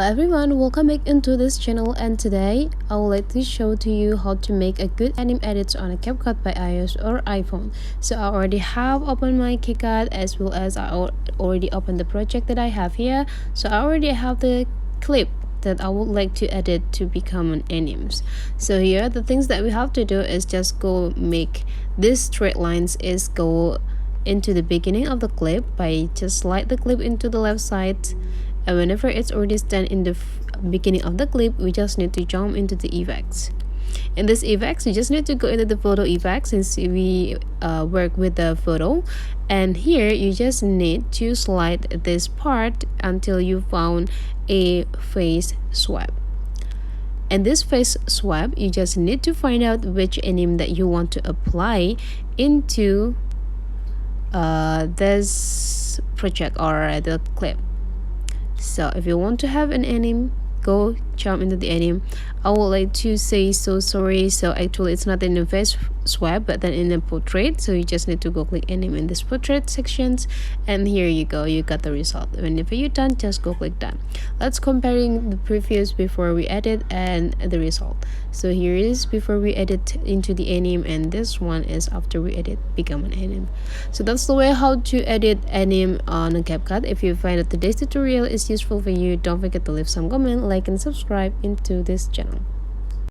Hello everyone, welcome back into this channel, and today I would like to show to you how to make a good anime edits on a CapCut by iOS or iPhone. So I already have opened my CapCut, as well as I already opened the project that I have here. So I already have the clip that I would like to edit to become an animes. So here the things that we have to do is just go make these straight lines is go into the beginning of the clip by just slide the clip into the left side, and whenever it's already stand in the beginning of the clip, we just need to jump into the effects. In this effects, you just need to go into the photo effects since we work with the photo, and here you just need to slide this part until you found a face swap. And this face swap, you just need to find out which anime that you want to apply into this project or the clip. So if you want to have an anime, go jump into the anime. I would like to say so sorry, so actually it's not in the face swap but then in the portrait, so you just need to go click anime in this portrait sections, and here you go, you got the result. Whenever you're done, just go click done. Let's comparing the previous before we edit and the result. So here is before we edit into the anime, and this one is after we edit become an anime. So that's the way how to edit anime on a CapCut. If you find that today's tutorial is useful for you, don't forget to leave some comment, like and subscribe into this channel.